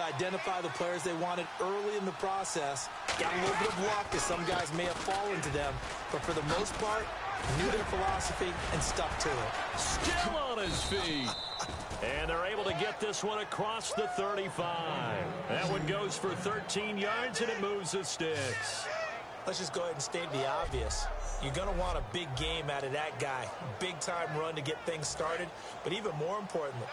identify the players they wanted early in the process. Got a little bit of luck as some guys may have fallen to them, but for the most part, knew their philosophy and stuck to it. Still on his feet. And they're able to get this one across the 35. That one goes for 13 yards, and it moves the sticks. Let's just go ahead and state the obvious. You're going to want a big game out of that guy. Big-time run to get things started. But even more importantly,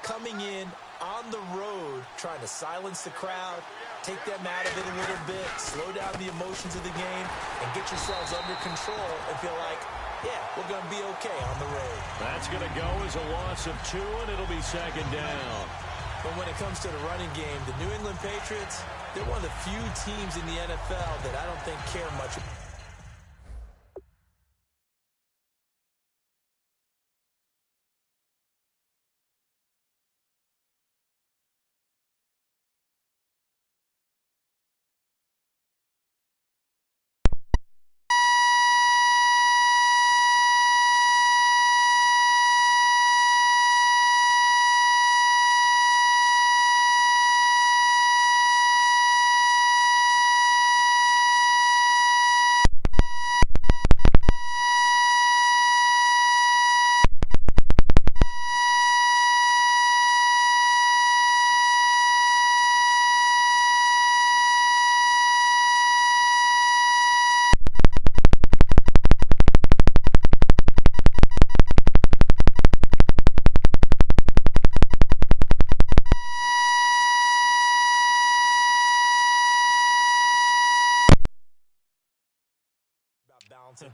coming in on the road, trying to silence the crowd, take them out of it a little bit, slow down the emotions of the game, and get yourselves under control and feel like, yeah, we're going to be okay on the road. That's going to go as a loss of 2, and it'll be second down. But when it comes to the running game, the New England Patriots, they're one of the few teams in the NFL that I don't think care much.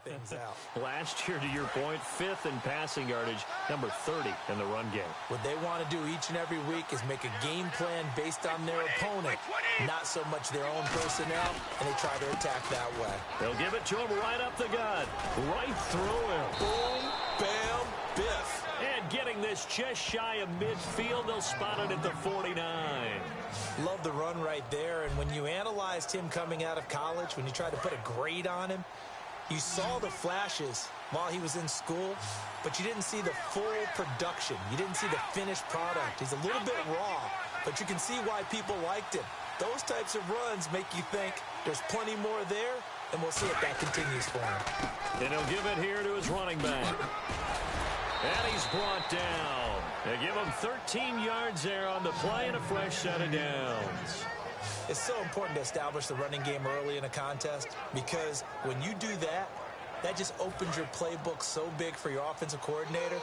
Things out. Last year, to your point, 5th in passing yardage, number 30 in the run game. What they want to do each and every week is make a game plan based on their opponent, not so much their own personnel, and they try to attack that way. They'll give it to him right up the gut, right through him. Boom, bam, biff. And getting this just shy of midfield, they'll spot it at the 49. Love the run right there, and when you analyzed him coming out of college, when you tried to put a grade on him, you saw the flashes while he was in school, but you didn't see the full production. You didn't see the finished product. He's a little bit raw, but you can see why people liked him. Those types of runs make you think there's plenty more there, and we'll see if that continues for him. And he'll give it here to his running back. And he's brought down. They give him 13 yards there on the play and a fresh set of downs. It's so important to establish the running game early in a contest because when you do that, that just opens your playbook so big for your offensive coordinator.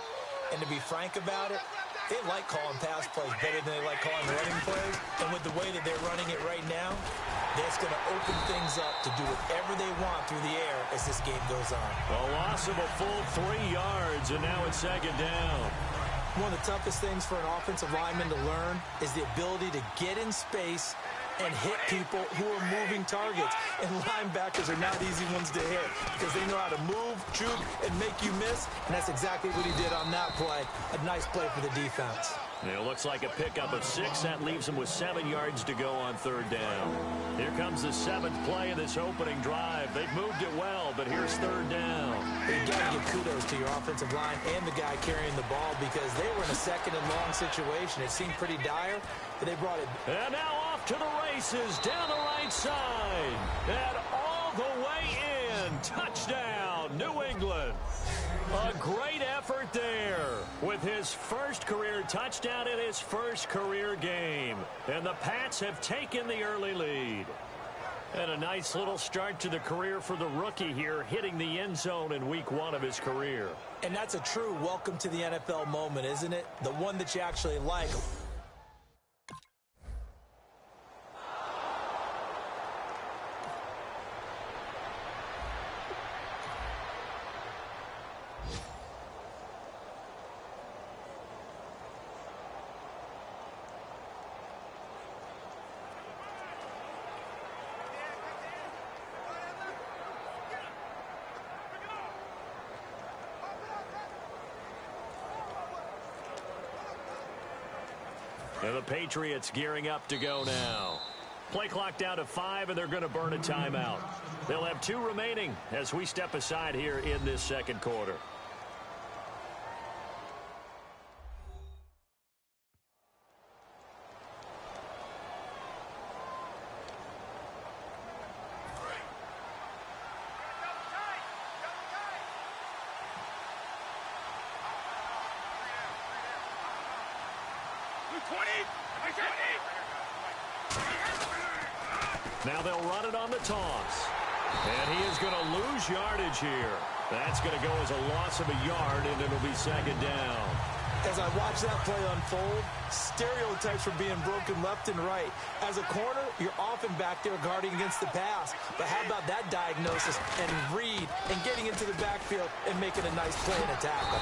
And to be frank about it, they like calling pass plays better than they like calling running plays. And with the way that they're running it right now, that's going to open things up to do whatever they want through the air as this game goes on. A loss of a full 3 yards, and now it's second down. One of the toughest things for an offensive lineman to learn is the ability to get in space and hit people who are moving targets. And linebackers are not easy ones to hit because they know how to move, juke, and make you miss. And that's exactly what he did on that play. A nice play for the defense. It looks like a pickup of 6. That leaves him with 7 yards to go on third down. Here comes the 7th play of this opening drive. They've moved it well, but here's third down. You got to give kudos to your offensive line and the guy carrying the ball because they were in a second and long situation. It seemed pretty dire, but they brought it. And now off to the races down the right side. And all the way in. Touchdown, New England. A great effort there with his first career touchdown in his first career game. And the Pats have taken the early lead. And a nice little start to the career for the rookie here, hitting the end zone in week 1 of his career. And that's a true welcome to the NFL moment, isn't it? The one that you actually like. And the Patriots gearing up to go now. Play clock down to 5, and they're going to burn a timeout. They'll have 2 remaining as we step aside here in this second quarter. Now they'll run it on the toss. And he is going to lose yardage here. That's going to go as a loss of a yard, and it'll be second down. As I watch that play unfold, stereotypes are being broken left and right. As a corner, you're often back there guarding against the pass. But how about that diagnosis and read and getting into the backfield and making a nice play and a tackle?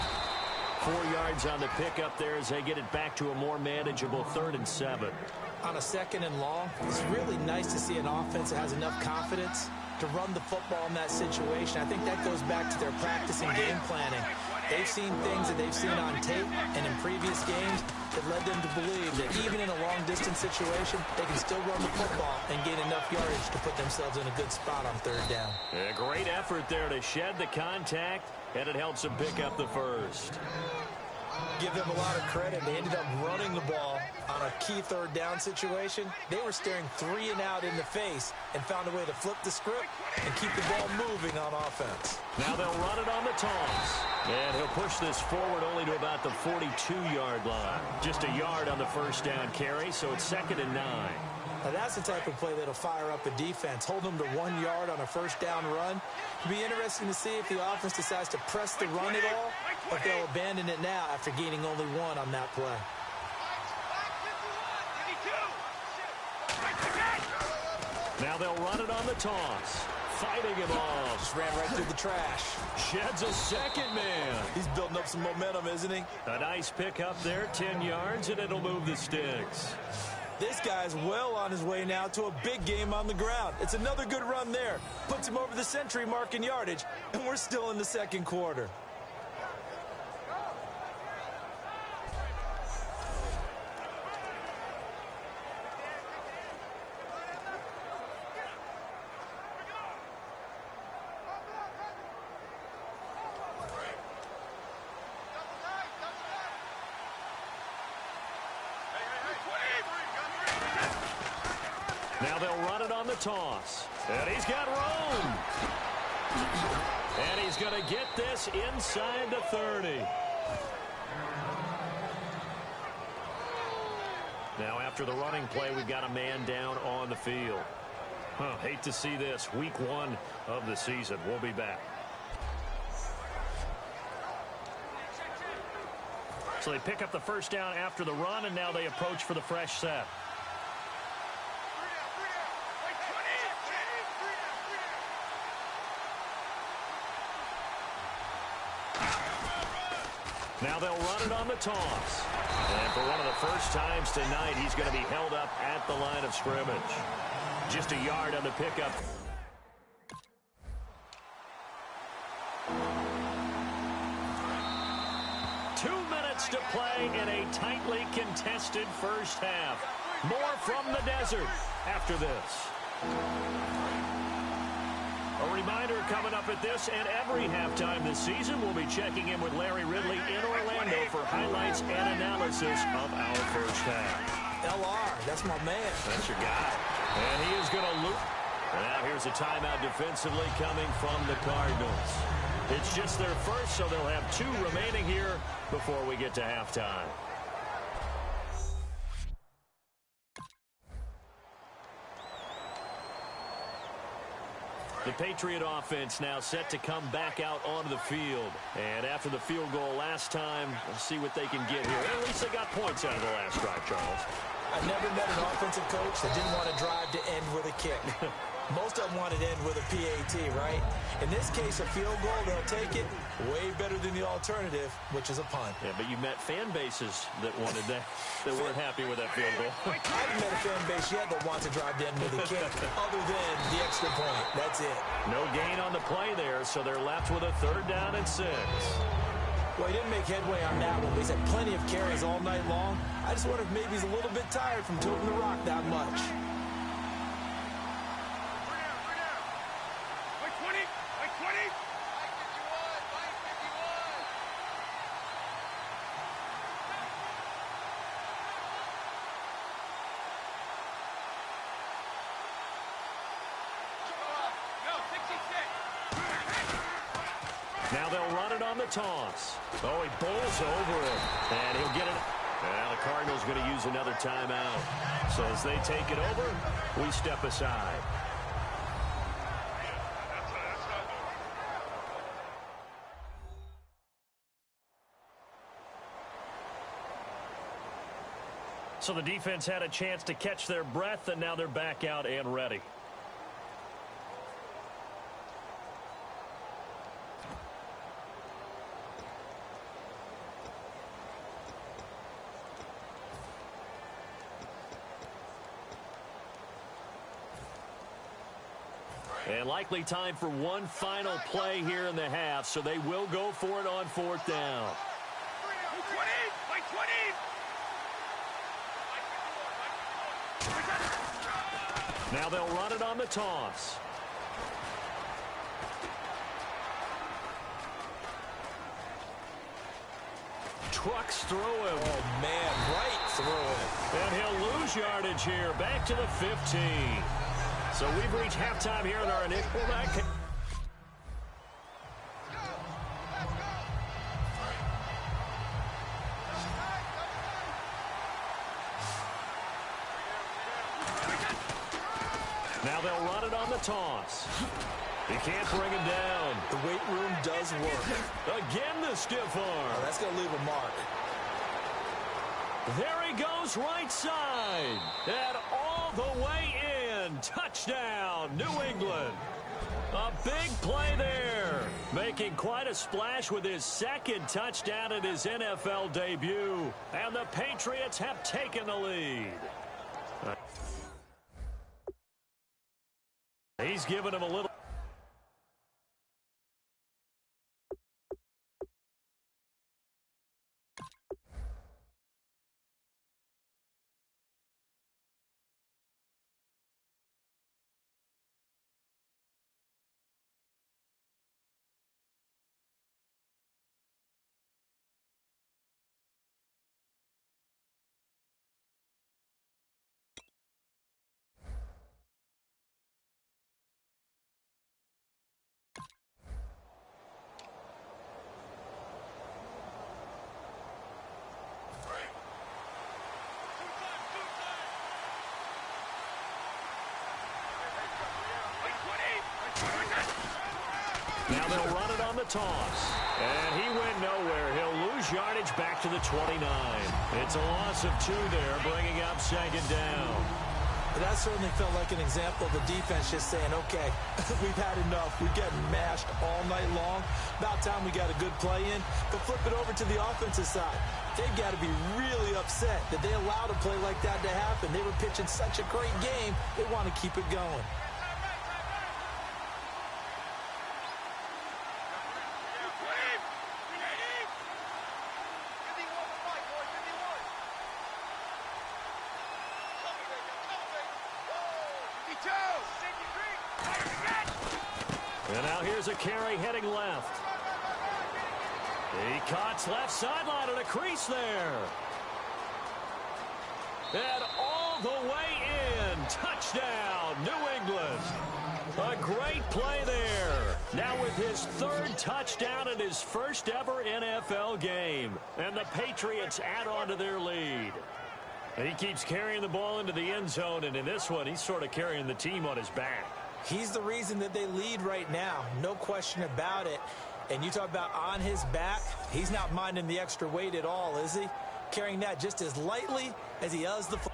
4 yards on the pickup there as they get it back to a more manageable 3rd and 7. On a 2nd and long, it's really nice to see an offense that has enough confidence to run the football in that situation. I think that goes back to their practice and game planning. They've seen things that they've seen on tape and in previous games that led them to believe that even in a long-distance situation, they can still run the football and gain enough yardage to put themselves in a good spot on 3rd down. A great effort there to shed the contact, and it helps them pick up the first. Give them a lot of credit. They ended up running the ball on a key 3rd down situation. They were staring 3 and out in the face and found a way to flip the script and keep the ball moving on offense. Now they'll run it on the toss. And he'll push this forward only to about the 42-yard line. Just a yard on the 1st down carry, so it's 2nd and 9. Now that's the type of play that'll fire up a defense. Hold them to 1 yard on a 1st down run. It'll be interesting to see if the offense decides to press the run at all, or if they'll abandon it now after gaining only 1 on that play. Now they'll run it on the toss. Fighting him off. Just ran right through the trash. Sheds a 2nd man. He's building up some momentum, isn't he? A nice pickup there, 10 yards, and it'll move the sticks. This guy's well on his way now to a big game on the ground. It's another good run there. Puts him over the century mark in yardage, and we're still in the 2nd quarter. Now they'll run it on the toss. And he's got room. And he's going to get this inside the 30. Now after the running play, we've got a man down on the field. Hate to see this. Week 1 of the season. We'll be back. So they pick up the 1st down after the run, and now they approach for the fresh set. Now they'll run it on the toss. And for one of the first times tonight, he's going to be held up at the line of scrimmage. Just a yard on the pickup. To play in a tightly contested first half. More from the desert after this. A reminder coming up at this and every halftime this season, we'll be checking in with Larry Ridley in Orlando for highlights and analysis of our first half. LR, that's my man. That's your guy. And he is going to loop. And now here's a timeout defensively coming from the Cardinals. It's just their first, so they'll have 2 remaining here before we get to halftime. The Patriot offense now set to come back out onto the field. And after the field goal last time, we'll see what they can get here. At least they got points out of the last drive, Charles. I've never met an offensive coach that didn't want to drive to end with a kick. Most of them wanted to end with a PAT, right? In this case, a field goal, they'll take it. Way better than the alternative, which is a punt. Yeah, but you met fan bases that wanted that, that weren't happy with that field goal. I haven't met a fan base yet that wants to drive to end with a kick, other than the extra point. That's it. No gain on the play there, so they're left with a 3rd down and 6. Well, he didn't make headway on that one, but he's had plenty of carries all night long. I just wonder if maybe he's a little bit tired from tilting the rock that much. Now they'll run it on the toss. Oh, he bowls over it. And he'll get it. Now the Cardinals going to use another timeout. So as they take it over, we step aside. So the defense had a chance to catch their breath, and now they're back out and ready. And likely time for one final play here in the half, so they will go for it on fourth down. Now they'll run it on the toss. Trucks through him. Oh, man, right through him. And he'll lose yardage here, back to the 15. So we've reached halftime here in our initial back. Now they'll run it on the toss. He can't bring him down. The weight room does work. Again, the stiff arm. Oh, that's going to leave a mark. There he goes right side. And all the way in. Touchdown, New England. A big play there. Making quite a splash with his second touchdown in his NFL debut. And the Patriots have taken the lead. He's given him a little. Now they'll run it on the toss. And he went nowhere. He'll lose yardage back to the 29. It's a loss of 2 there, bringing up second down. That certainly felt like an example of the defense just saying, okay, we've had enough. We're getting mashed all night long. About time we got a good play in. But flip it over to the offensive side. They've got to be really upset that they allowed a play like that to happen. They were pitching such a great game, they want to keep it going. And now here's a carry heading left. He cuts left sideline and a crease there. And all the way in. Touchdown, New England. A great play there. Now with his third touchdown in his first ever NFL game. And the Patriots add on to their lead. And he keeps carrying the ball into the end zone, and in this one, he's sort of carrying the team on his back. He's the reason that they lead right now. No question about it. And you talk about on his back, he's not minding the extra weight at all, is he? Carrying that just as lightly as he does the football.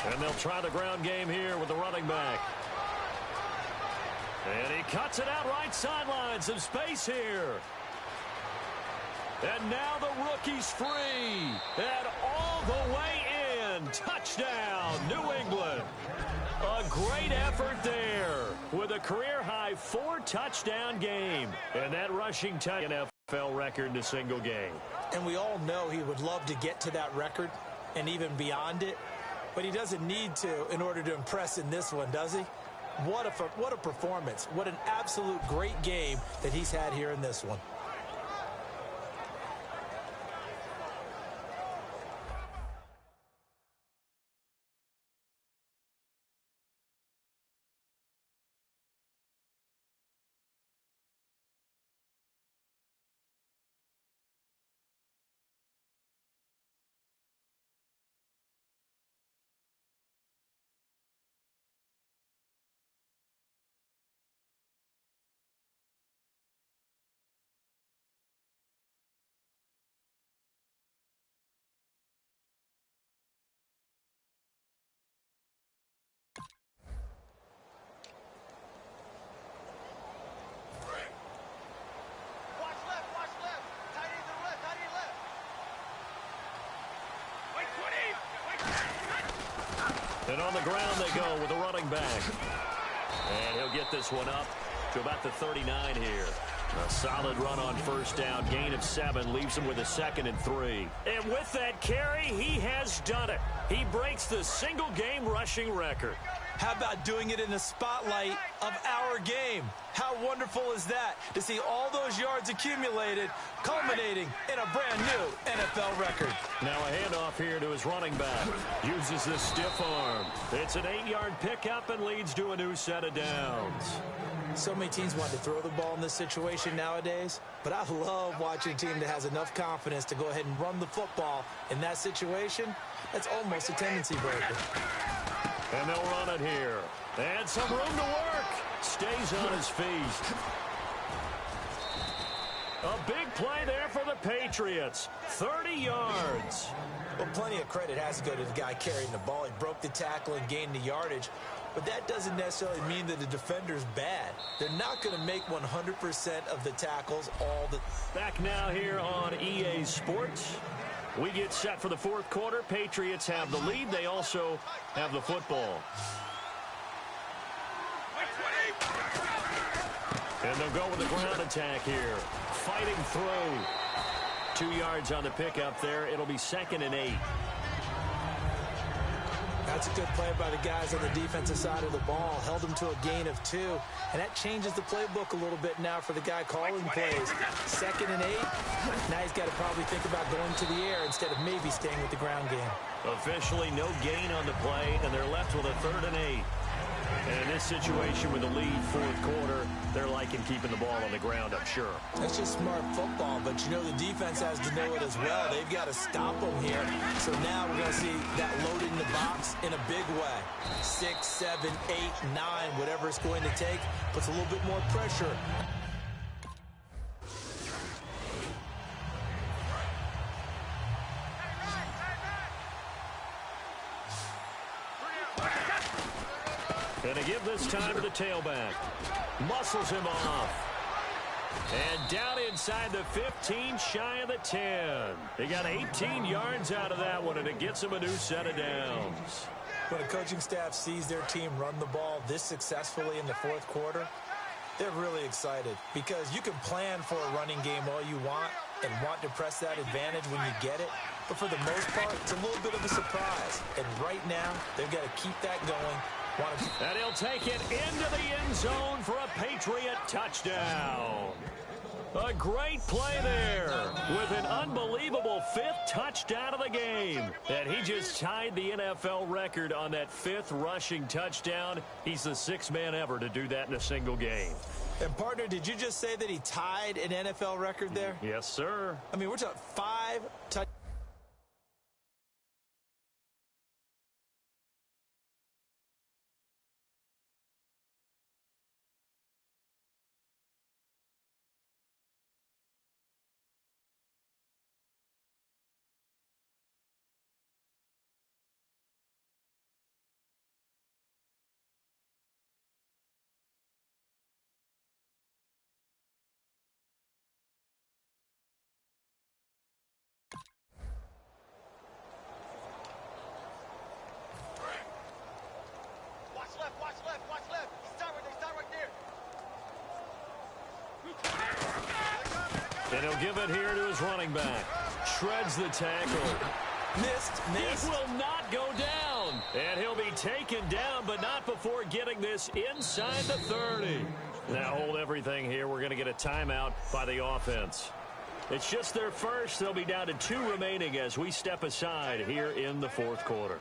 And they'll try the ground game here with the running back. And he cuts it out right sideline. Some space here. And now the rookie's free. And all the way in. Touchdown, New England. A great effort there. with a career-high 4-touchdown game. And that rushing NFL record in a single game. And we all know he would love to get to that record and even beyond it. But he doesn't need to in order to impress in this one, does he? What a performance. What an absolute great game that he's had here in this one. And on the ground they go with a running back. And he'll get this one up to about the 39 here. A solid run on first down. Gain of 7 leaves him with a 2nd and 3. And with that carry, he has done it. He breaks the single-game rushing record. How about doing it in the spotlight of our game? How wonderful is that to see all those yards accumulated, culminating in a brand new NFL record. Now a handoff here to his running back. Uses the stiff arm. It's an 8-yard pickup and leads to a new set of downs. So many teams want to throw the ball in this situation nowadays, but I love watching a team that has enough confidence to go ahead and run the football in that situation. That's almost a tendency breaker. And they'll run it here. And some room to work. Stays on his feet. A big play there for the Patriots. 30 yards. Well, plenty of credit has to go to the guy carrying the ball. He broke the tackle and gained the yardage. But that doesn't necessarily mean that the defender's bad. They're not going to make 100% of the tackles all the... Back now here on EA Sports. We get set for the fourth quarter. Patriots have the lead. They also have the football. And they'll go with the ground attack here. Fighting through. 2 yards on the pickup there. It'll be 2nd and 8. That's a good play by the guys on the defensive side of the ball. Held them to a gain of 2. And that changes the playbook a little bit now for the guy calling plays. 2nd and 8. Now he's got to probably think about going to the air instead of maybe staying with the ground game. Officially no gain on the play, and they're left with a 3rd and 8. And in this situation with the lead fourth quarter, they're liking keeping the ball on the ground, I'm sure. That's just smart football, but you know the defense has to know it as well. They've got to stop them here. So now we're going to see that loaded in the box in a big way. 6, 7, 8, 9, whatever it's going to take, puts a little bit more pressure. Going to give this time to the tailback. Muscles him off. And down inside the 15, shy of the 10. He got 18 yards out of that one, and it gets him a new set of downs. When a coaching staff sees their team run the ball this successfully in the fourth quarter, they're really excited because you can plan for a running game all you want and want to press that advantage when you get it. But for the most part, it's a little bit of a surprise. And right now, they've got to keep that going. And he'll take it into the end zone for a Patriot touchdown. A great play there with an unbelievable 5th touchdown of the game. And he just tied the NFL record on that 5th rushing touchdown. He's the 6th man ever to do that in a single game. And, partner, did you just say that he tied an NFL record there? Yes, sir. I mean, we're talking 5 touchdowns. And he'll give it here to his running back. Shreds the tackle. Missed. He will not go down. And he'll be taken down, but not before getting this inside the 30. Now hold everything here. We're going to get a timeout by the offense. It's just their first. They'll be down to 2 remaining as we step aside here in the fourth quarter.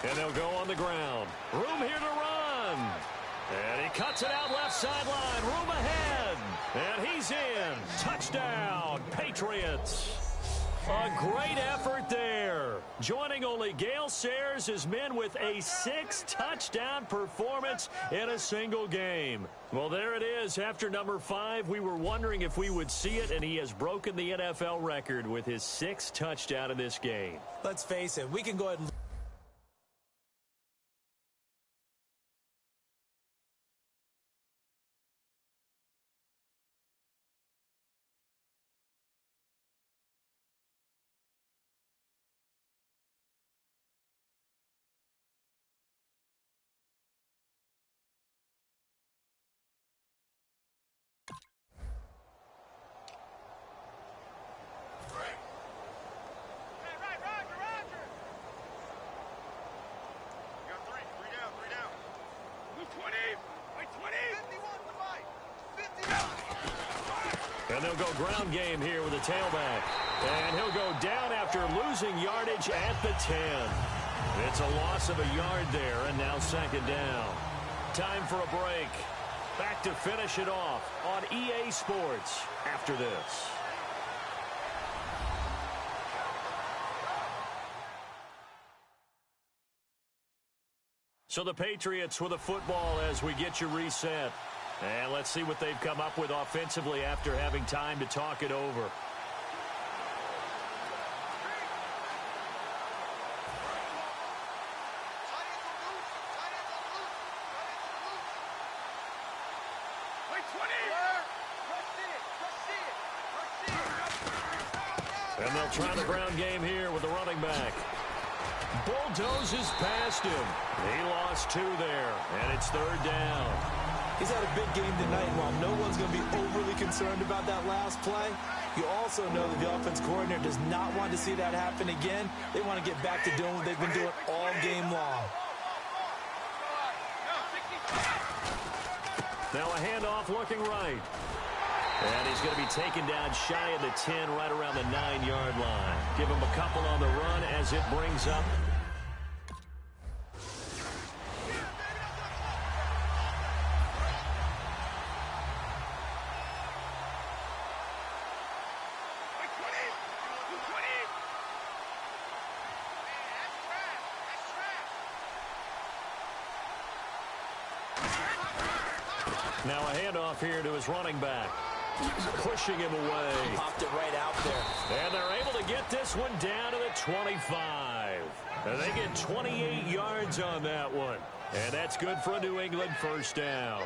And they'll go on the ground. Room here to run. And he cuts it out left sideline. Room ahead. And he's in. Touchdown, Patriots. A great effort there. Joining only Gale Sayers' his men with a 6-touchdown performance in a single game. Well, there it is. After number 5, we were wondering if we would see it, and he has broken the NFL record with his 6th touchdown in this game. Let's face it, we can go ahead and... And they'll go ground game here with a tailback. And he'll go down after losing yardage at the 10. It's a loss of a yard there, and now second down. Time for a break. Back to finish it off on EA Sports after this. So the Patriots with a football as we get you reset. And let's see what they've come up with offensively after having time to talk it over. And they'll try the ground game here with the running back. Bulldozes past him. He lost 2 there, and it's third down. He's had a big game tonight, and while no one's going to be overly concerned about that last play, you also know that the offense coordinator does not want to see that happen again. They want to get back to doing what they've been doing all game long. Now a handoff looking right. And he's going to be taken down shy of the 10, right around the 9-yard line. Give him a couple on the run as it brings up. Now a handoff here to his running back. Pushing him away. Popped it right out there. And they're able to get this one down to the 25. And they get 28 yards on that one. And that's good for a New England first down.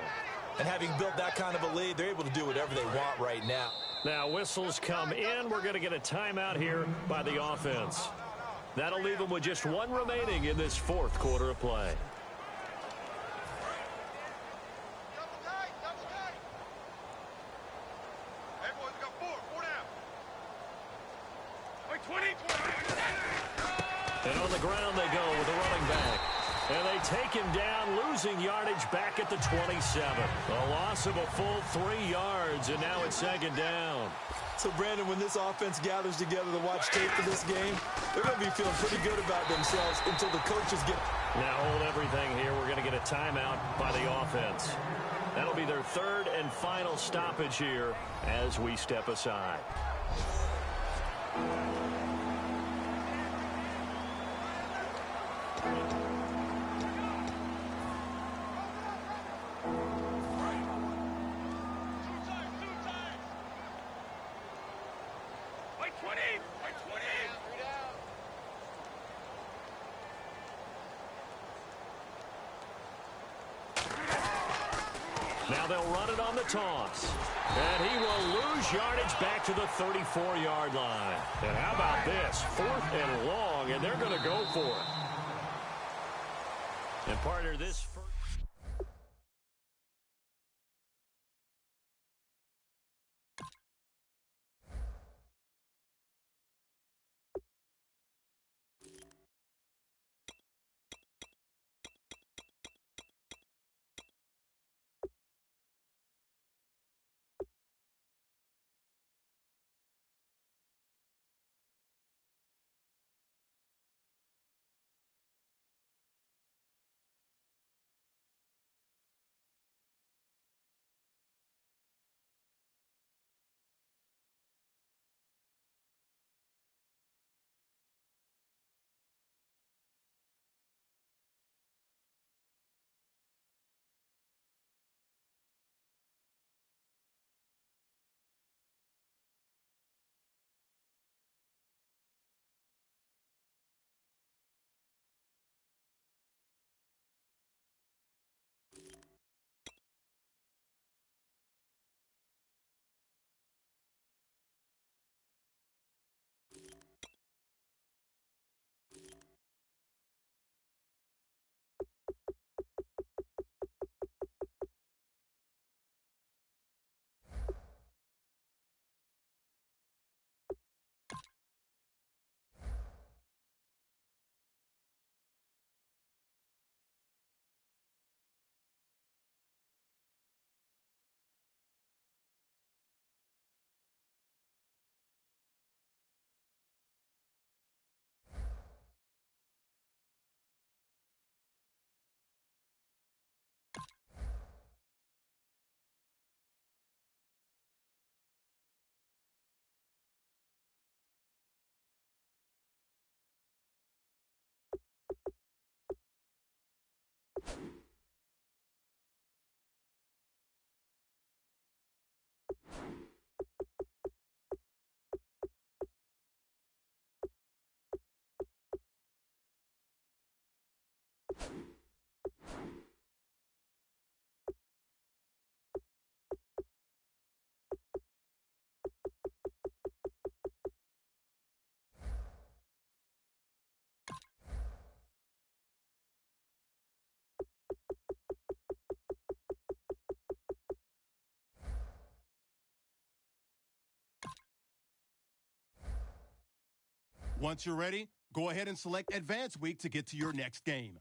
And having built that kind of a lead, they're able to do whatever they want right now. Now whistles come in. We're going to get a timeout here by the offense. That'll leave them with just 1 remaining in this fourth quarter of play. And on the ground they go with the running back. And they take him down, losing yardage back at the 27. A loss of a full 3 yards, and now it's second down. So, Brandon, when this offense gathers together to watch tape for this game, they're going to be feeling pretty good about themselves until the coaches get... Now hold everything here. We're going to get a timeout by the offense. That'll be their third and final stoppage here as we step aside. Now they'll run it on the toss. And he will lose yardage back to the 34-yard line. And how about this? 4th and long, and they're going to go for it. And partner, this first... Once you're ready, go ahead and select Advance Week to get to your next game.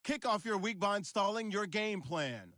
Kick off your week by installing your game plan.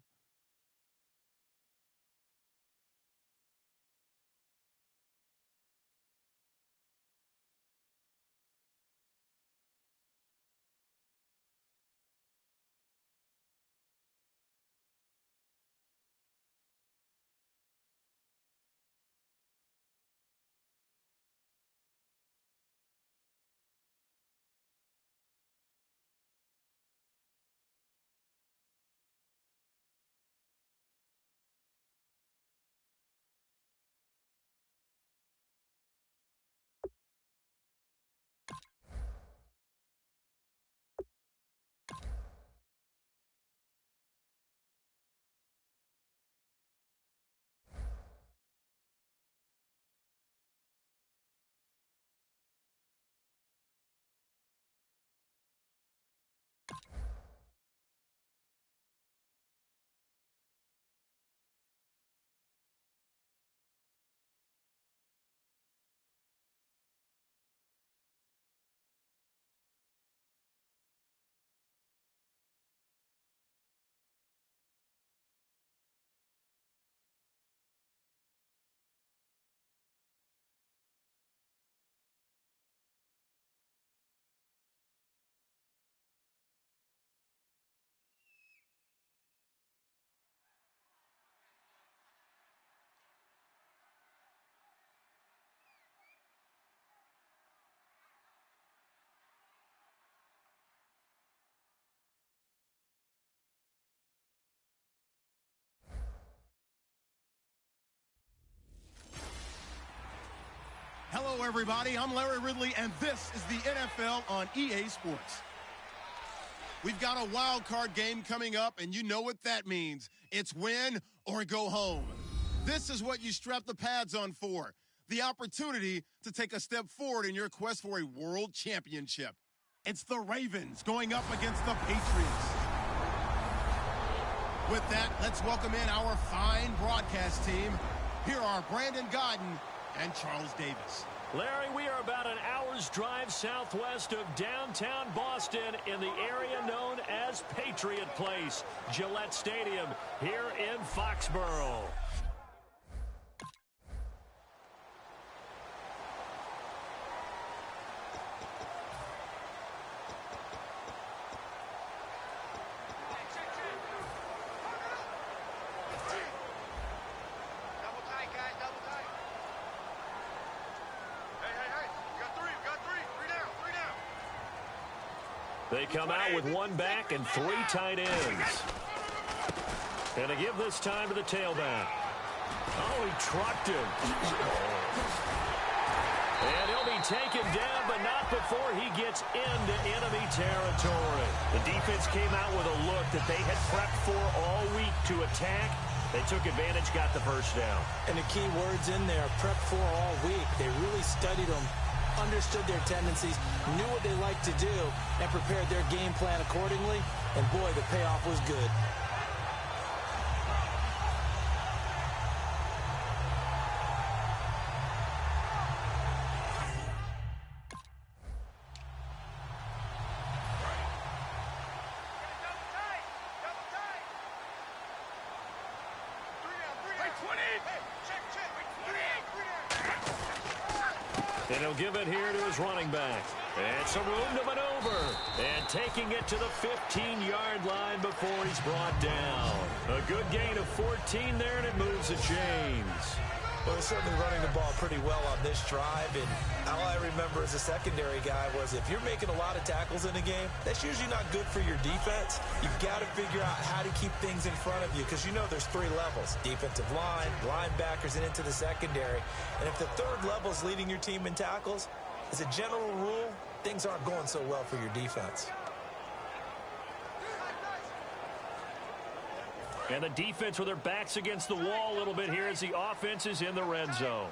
Hello, everybody. I'm Larry Ridley, and this is the NFL on EA Sports. We've got a wild card game coming up, and you know what that means. It's win or go home. This is what you strap the pads on for, the opportunity to take a step forward in your quest for a world championship. It's the Ravens going up against the Patriots. With that, let's welcome in our fine broadcast team. Here are Brandon Gaudin and Charles Davis. Larry, we are about an hour's drive southwest of downtown Boston in the area known as Patriot Place, Gillette Stadium, here in Foxborough. They come out with one back and three tight ends. And to give this time to the tailback. Oh, he trucked him. And he'll be taken down, but not before he gets into enemy territory. The defense came out with a look that they had prepped for all week to attack. They took advantage, got the first down. And the key words in there, prepped for all week. They really studied them, understood their tendencies, knew what they liked to do, and prepared their game plan accordingly. And boy, the payoff was good. And he'll give it here to his running back. And some room to maneuver. And taking it to the 15-yard line before he's brought down. A good gain of 14 there, and it moves the chains. Well, they're certainly running the ball pretty well on this drive, and all I remember as a secondary guy was if you're making a lot of tackles in a game, that's usually not good for your defense. You've got to figure out how to keep things in front of you because you know there's three levels, defensive line, linebackers, and into the secondary. And if the third level is leading your team in tackles, as a general rule, things aren't going so well for your defense. And the defense with their backs against the wall a little bit here as the offense is in the red zone.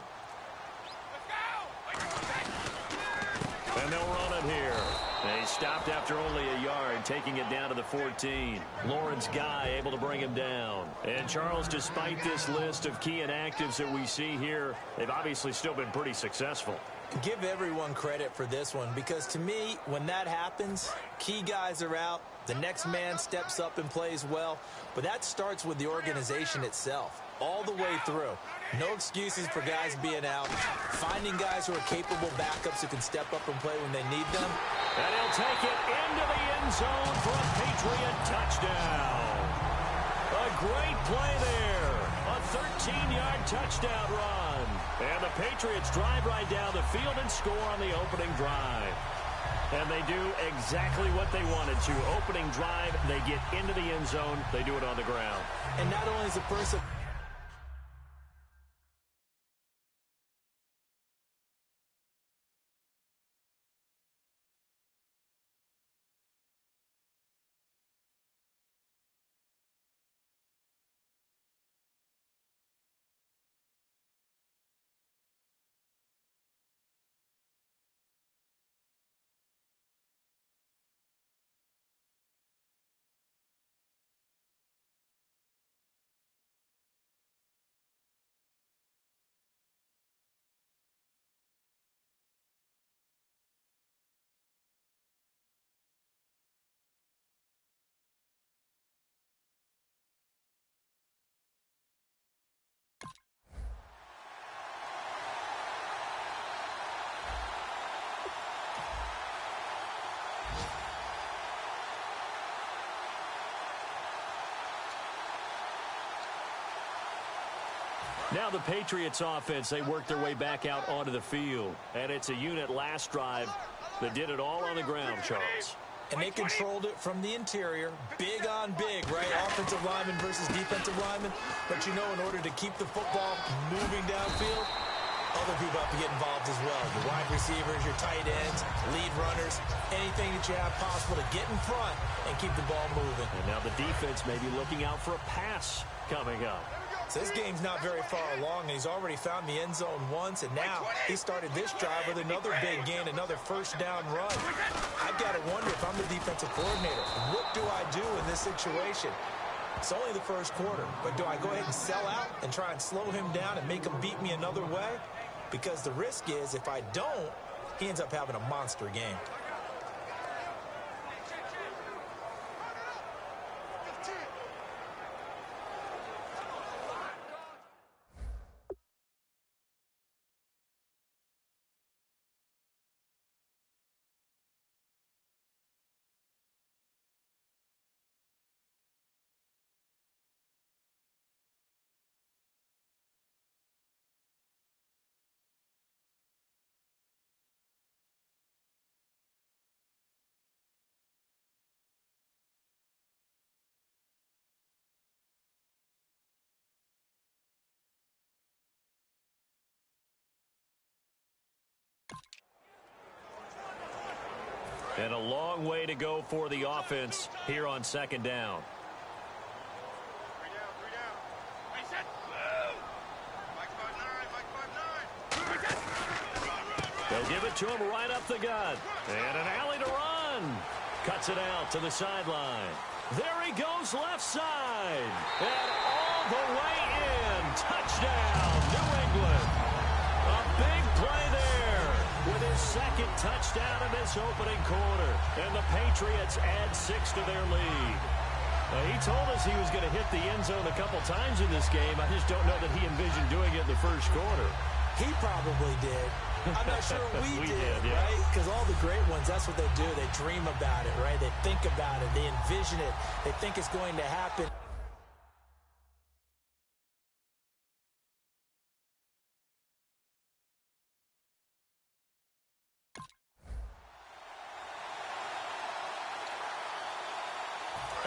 And they'll run it here. They stopped after only a yard, taking it down to the 14. Lawrence Guy able to bring him down. And Charles, despite this list of key inactives that we see here, they've obviously still been pretty successful. Give everyone credit for this one because to me, when that happens, key guys are out, the next man steps up and plays well, but that starts with the organization itself, all the way through. No excuses for guys being out, finding guys who are capable backups who can step up and play when they need them. And he'll take it into the end zone for a Patriot touchdown. A great play there. A 13-yard touchdown run. And the Patriots drive right down the field and score on the opening drive. And they do exactly what they wanted to. Opening drive, they get into the end zone. They do it on the ground. And not only is the person... Now the Patriots offense, they work their way back out onto the field. And it's a unit last drive that did it all on the ground, Charles. And they controlled it from the interior, big on big, right? Offensive lineman versus defensive lineman. But you know, in order to keep the football moving downfield, other people have to get involved as well. Your wide receivers, your tight ends, lead runners, anything that you have possible to get in front and keep the ball moving. And now the defense may be looking out for a pass coming up. So this game's not very far along, and he's already found the end zone once, and now he started this drive with another big gain, another first down run. I've got to wonder if I'm the defensive coordinator, what do I do in this situation? It's only the first quarter, but do I go ahead and sell out and try and slow him down and make him beat me another way? Because the risk is if I don't, he ends up having a monster game. And a long way to go for the offense here on second down. They'll give it to him right up the gut. And an alley to run. Cuts it out to the sideline. There he goes left side. And all the way in. Touchdown, New England. A big play there with his second touchdown in this opening quarter. And the Patriots add 6 to their lead. He told us he was going to hit the end zone a couple times in this game. I just don't know that he envisioned doing it in the first quarter. He probably did. I'm not sure we did, yeah. right? Because all the great ones, that's what they do. They dream about it, right? They think about it. They envision it. They think it's going to happen.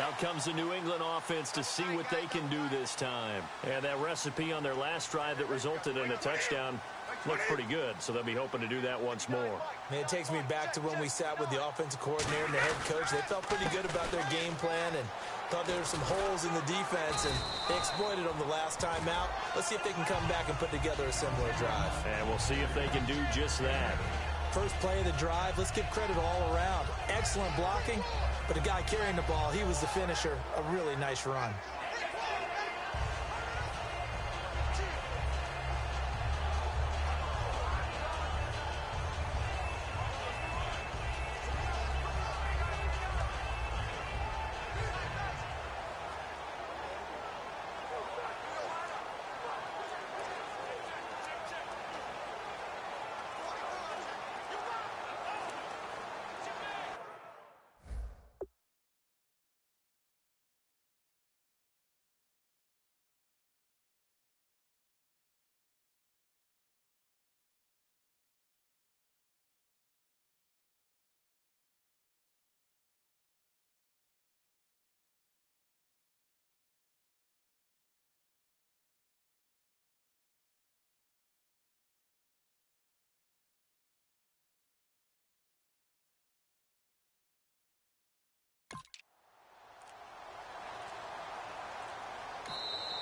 Out comes the New England offense to see what they can do this time. And that recipe on their last drive that resulted in a touchdown looked pretty good, so they'll be hoping to do that once more. Man, it takes me back to when we sat with the offensive coordinator and the head coach. They felt pretty good about their game plan and thought there were some holes in the defense, and they exploited them the last time out. Let's see if they can come back and put together a similar drive. And we'll see if they can do just that. First play of the drive, let's give credit all around. Excellent blocking, but the guy carrying the ball, he was the finisher. A really nice run.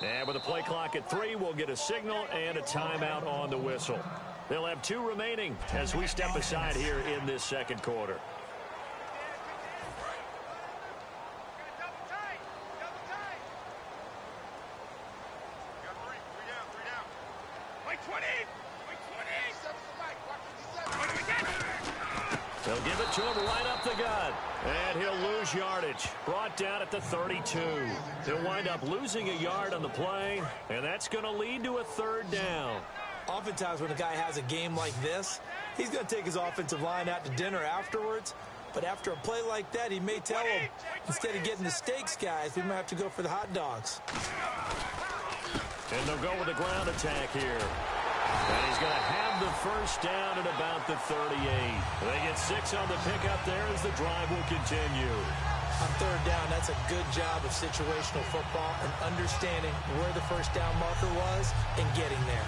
And with the play clock at 3, we'll get a signal and a timeout on the whistle. They'll have 2 remaining as we step aside here in this second quarter. They'll give it to him right up the gut. And he'll lose yardage. Brought down at the 32. He'll wind up losing a yard on the play, and that's going to lead to a 3rd down. Oftentimes when a guy has a game like this, he's going to take his offensive line out to dinner afterwards. But after a play like that, he may tell him, instead of getting the steaks, guys, we might have to go for the hot dogs. And they'll go with the ground attack here. And he's going to have the 1st down at about the 38. They get 6 on the pickup there as the drive will continue. On 3rd down, that's a good job of situational football and understanding where the 1st down marker was and getting there.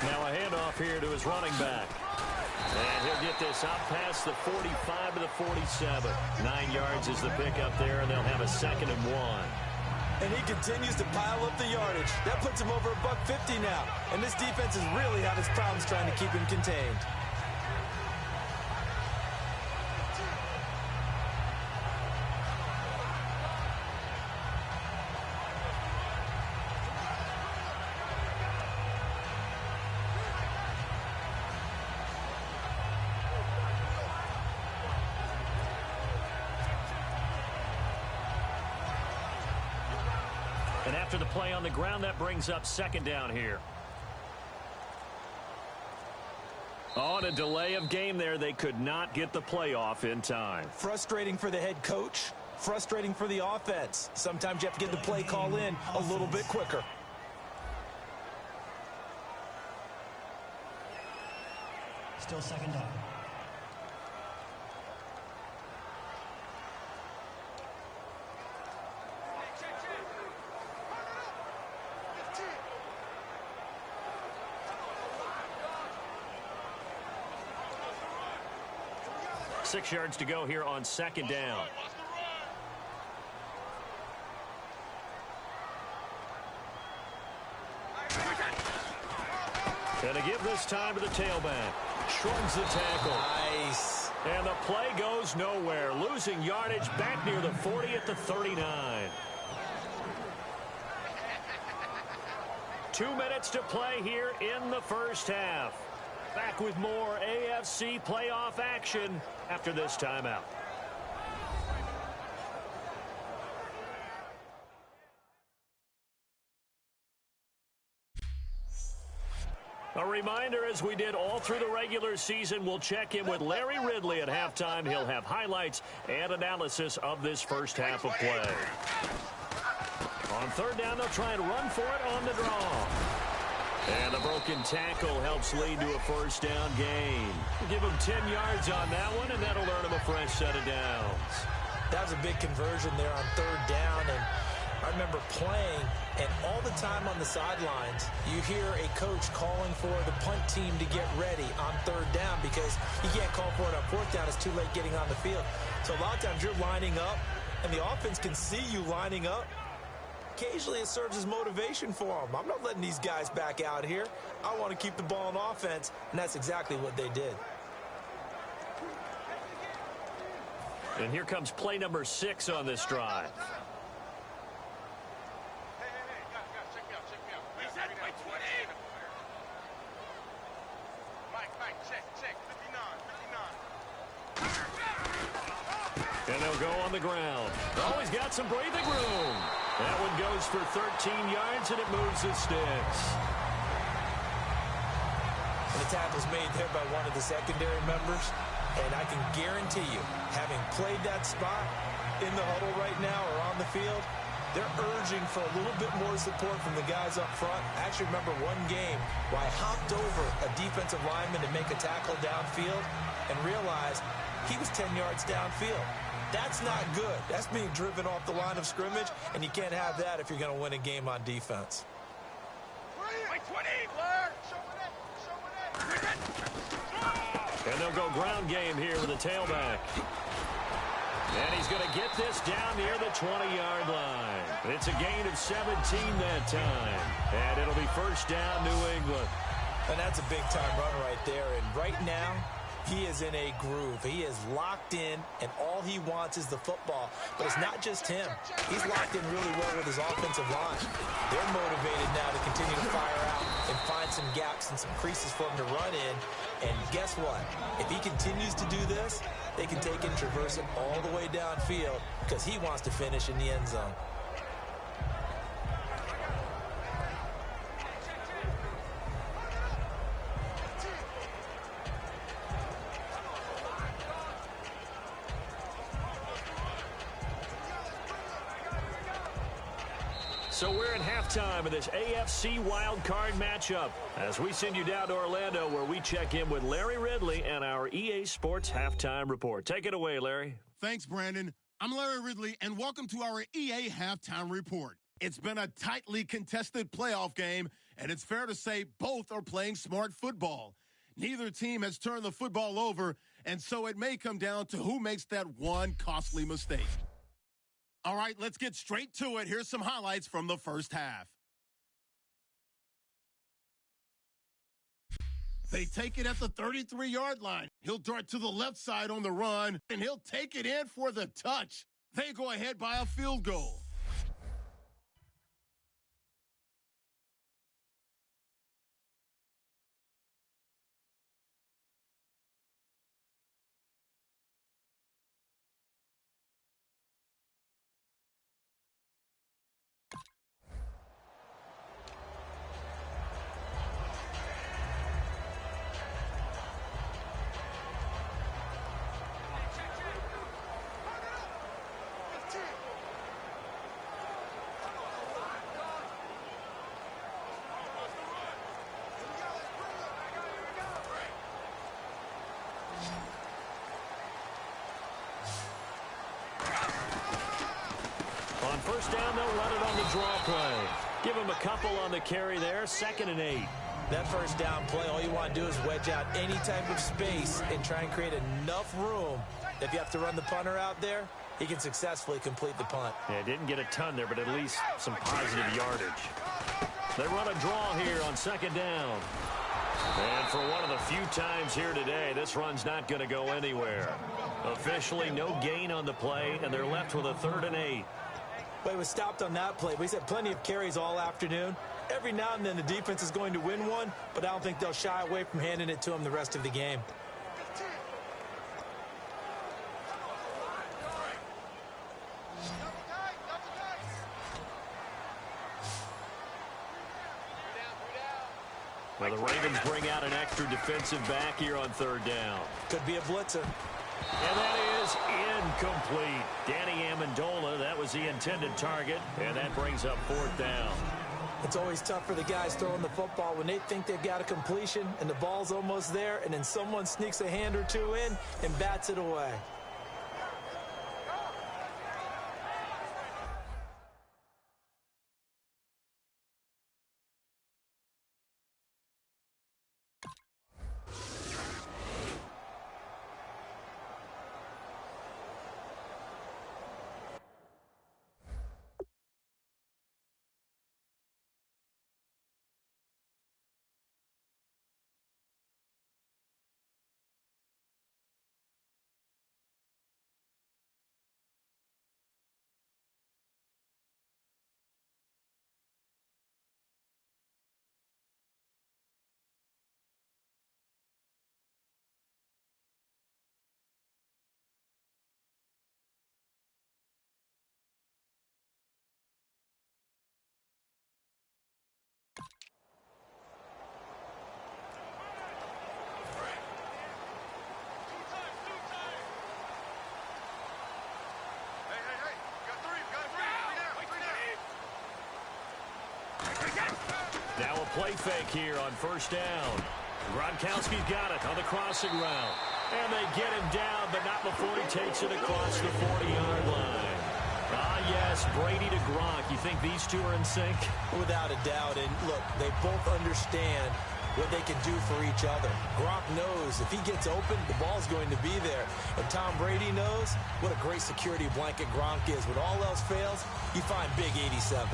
Now a handoff here to his running back. And he'll get this out past the 45 to the 47. 9 yards is the pickup there, and they'll have a 2nd and 1. And he continues to pile up the yardage. That puts him over $150 now. And this defense has really had its problems trying to keep him contained. And after the play on the ground, that brings up 2nd down here. On a delay of game there, they could not get the play off in time. Frustrating for the head coach, frustrating for the offense. Sometimes you have to get the play call in a little bit quicker. Still 2nd down. Six yards to go here on 2nd down. And to give this time to the tailback. Shortens the tackle. Nice. And the play goes nowhere. Losing yardage back near the 40 at the 39. 2 minutes to play here in the 1st half. Back with more AFC playoff action after this timeout. A reminder, as we did all through the regular season, we'll check in with Larry Ridley at halftime. He'll have highlights and analysis of this 1st half of play. On 3rd down, they'll try and run for it on the draw. And the broken tackle helps lead to a 1st down gain. Give him 10 yards on that one, and that'll earn him a fresh set of downs. That was a big conversion there on 3rd down, and I remember playing, and all the time on the sidelines, you hear a coach calling for the punt team to get ready on 3rd down because you can't call for it on 4th down. It's too late getting on the field. So a lot of times you're lining up, and the offense can see you lining up. Occasionally it serves as motivation for them. I'm not letting these guys back out here. I want to keep the ball in offense, and that's exactly what they did. And here comes play number 6 on this drive. And they'll go on the ground. Always got some breathing room. That one goes for 13 yards, and it moves the sticks. the tackle's made there by one of the secondary members. And I can guarantee you, having played that spot in the huddle right now or on the field, they're urging for a little bit more support from the guys up front. I actually remember one game where I hopped over a defensive lineman to make a tackle downfield and realized he was 10 yards downfield. That's not good. That's being driven off the line of scrimmage, and you can't have that if you're going to win a game on defense. And they'll go ground game here with a tailback. And he's going to get this down near the 20-yard line. It's a gain of 17 that time. And it'll be first down, New England. And that's a big-time run right there. And right now, he is in a groove. He is locked in, and all he wants is the football. But it's not just him. He's locked in really well with his offensive line. They're motivated now to continue to fire out and find some gaps and some creases for him to run in. And guess what? If he continues to do this, they can take and traverse it all the way downfield because he wants to finish in the end zone. So we're at halftime of this AFC wildcard matchup as we send you down to Orlando where we check in with Larry Ridley and our EA Sports Halftime Report. Take it away, Larry. Thanks, Brandon. I'm Larry Ridley, and welcome to our EA Halftime Report. It's been a tightly contested playoff game, and it's fair to say both are playing smart football. Neither team has turned the football over, and so it may come down to who makes that one costly mistake. All right, let's get straight to it. Here's some highlights from the first half. They take it at the 33-yard line. He'll dart to the left side on the run, and he'll take it in for the touch. They go ahead by a field goal. On first down, they'll run it on the draw play. Give him a couple on the carry there, 2nd and 8. That first down play, all you want to do is wedge out any type of space and try and create enough room. If you have to run the punter out there, he can successfully complete the punt. Yeah, didn't get a ton there, but at least some positive yardage. They run a draw here on 2nd down. And for one of the few times here today, this run's not going to go anywhere. Officially, no gain on the play, and they're left with a 3rd and 8. But he was stopped on that play. We had plenty of carries all afternoon. Every now and then the defense is going to win one, but I don't think they'll shy away from handing it to him the rest of the game. Well, the Ravens bring out an extra defensive back here on 3rd down. Could be a blitzer. And that is incomplete. Danny Amendola, that was the intended target, and that brings up 4th down. It's always tough for the guys throwing the football when they think they've got a completion and the ball's almost there, and then someone sneaks a hand or two in and bats it away. play fake here on first down. Gronkowski's got it on the crossing route. And they get him down, but not before he takes it across the 40-yard line. Ah, yes, Brady to Gronk. You think these two are in sync? Without a doubt. And look, they both understand what they can do for each other. Gronk knows if he gets open, the ball's going to be there. And Tom Brady knows what a great security blanket Gronk is. When all else fails, you find Big 87.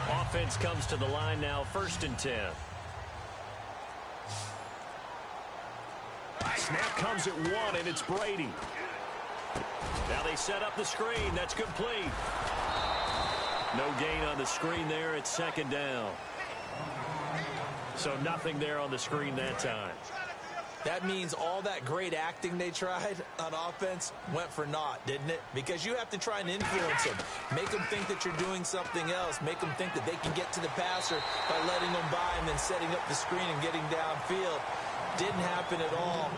Offense comes to the line now, 1st and 10. Snap comes at 1, and it's Brady. Now they set up the screen. That's complete. No gain on the screen there. It's 2nd down. So nothing there on the screen that time. That means all that great acting they tried on offense went for naught, didn't it? Because you have to try and influence them. Make them think that you're doing something else. Make them think that they can get to the passer by letting them by and then setting up the screen and getting downfield. Didn't happen at all.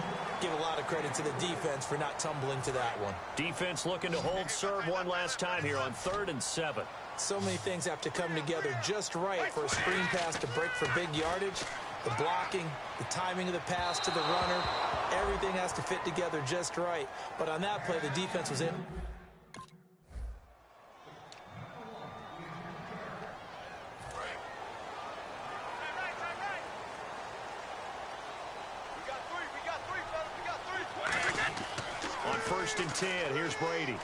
Give a lot of credit to the defense for not tumbling to that one. Defense looking to hold serve one last time here on 3rd and 7. So many things have to come together just right for a screen pass to break for big yardage. The blocking, the timing of the pass to the runner, everything has to fit together just right. But on that play, the defense was in. On 1st and 10, here's Brady.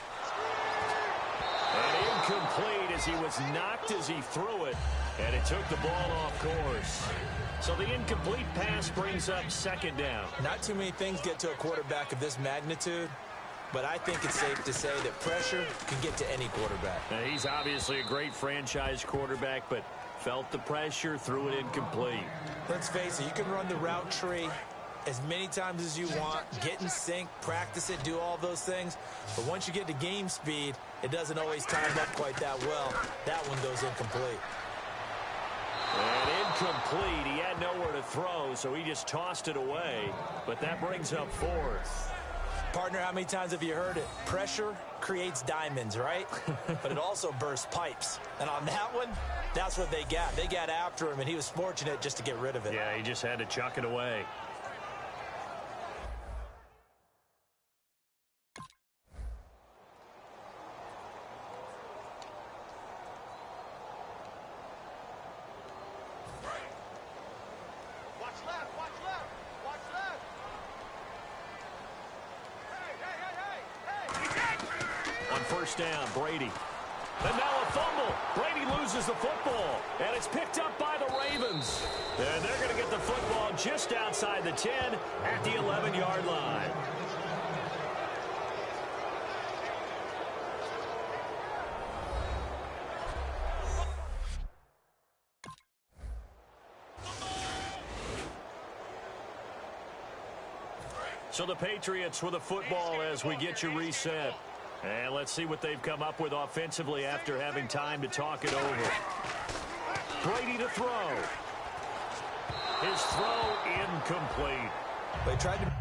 And incomplete as he was knocked as he threw it, and it took the ball off course. So the incomplete pass brings up 2nd down. Not too many things get to a quarterback of this magnitude, but I think it's safe to say that pressure can get to any quarterback. Now, he's obviously a great franchise quarterback, but felt the pressure, threw it incomplete. Let's face it, you can run the route tree as many times as you want, get in sync, practice it, do all those things. But once you get to game speed, it doesn't always time up quite that well. That one goes incomplete. And incomplete. He had nowhere to throw, so he just tossed it away. But that brings up 4th. Partner, how many times have you heard it? Pressure creates diamonds, right? But it also bursts pipes. And on that one, that's what they got. They got after him, and he was fortunate just to get rid of it. Yeah, he just had to chuck it away. Down, Brady. And now a fumble. Brady loses the football, and it's picked up by the Ravens. And they're going to get the football just outside the 10 at the 11-yard line. So the Patriots with a football as we get you reset. And let's see what they've come up with offensively after having time to talk it over. Brady to throw. His throw incomplete. They tried to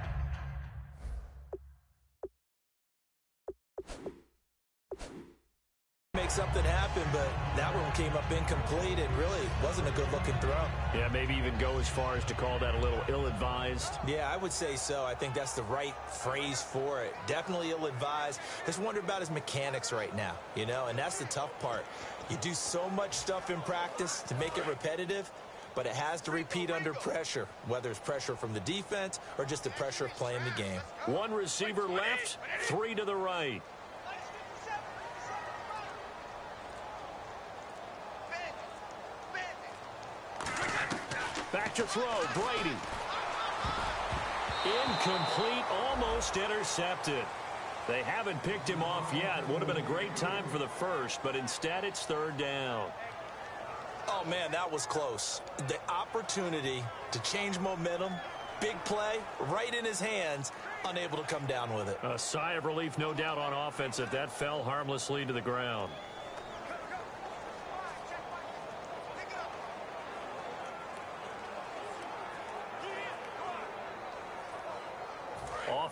make something happen, but that one came up incomplete and really wasn't a good-looking throw. Yeah, maybe even go as far as to call that a little ill-advised. Yeah, I would say so. I think that's the right phrase for it. Definitely ill-advised. Just wonder about his mechanics right now, you know, and that's the tough part. You do so much stuff in practice to make it repetitive, but it has to repeat under pressure, whether it's pressure from the defense or just the pressure of playing the game. One receiver left, 3 to the right. Back to throw, Brady. Incomplete, almost intercepted. They haven't picked him off yet. Would have been a great time for the first, but instead it's 3rd down. Oh, man, that was close. The opportunity to change momentum, big play, right in his hands, unable to come down with it. A sigh of relief, no doubt, on offense that fell harmlessly to the ground.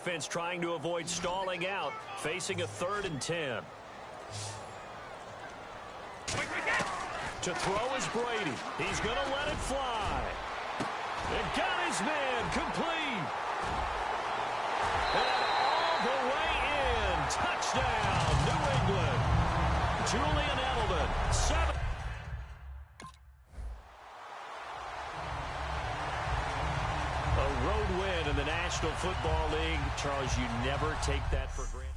offense trying to avoid stalling out, facing a 3rd and 10. To throw is Brady. He's going to let it fly. And got his man complete. And all the way in. Touchdown, New England. Julian Edelman, 7. A road win in the National Football League. Charles, you never take that for granted.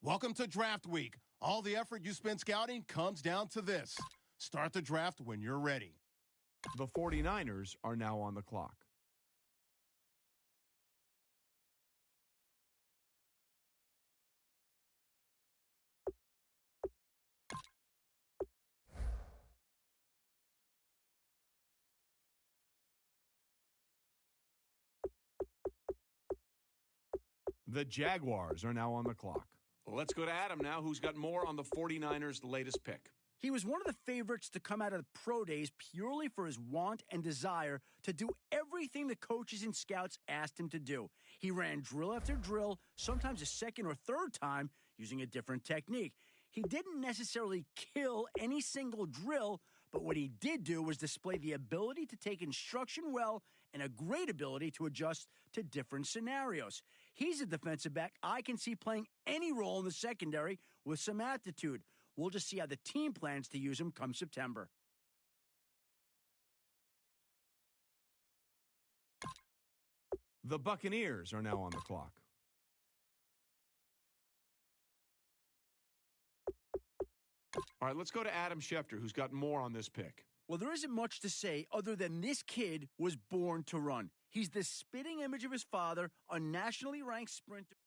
Welcome to Draft Week. All the effort you spend scouting comes down to this. Start the draft when you're ready. The 49ers are now on the clock. The Jaguars are now on the clock. Well, let's go to Adam now, who's got more on the 49ers' latest pick. He was one of the favorites to come out of the pro days purely for his want and desire to do everything the coaches and scouts asked him to do. He ran drill after drill, sometimes a second or third time, using a different technique. He didn't necessarily kill any single drill, but what he did do was display the ability to take instruction well and a great ability to adjust to different scenarios. He's a defensive back I can see playing any role in the secondary with some aptitude. We'll just see how the team plans to use him come September. The Buccaneers are now on the clock. All right, let's go to Adam Schefter, who's got more on this pick. Well, there isn't much to say other than this kid was born to run. He's the spitting image of his father, a nationally ranked sprinter.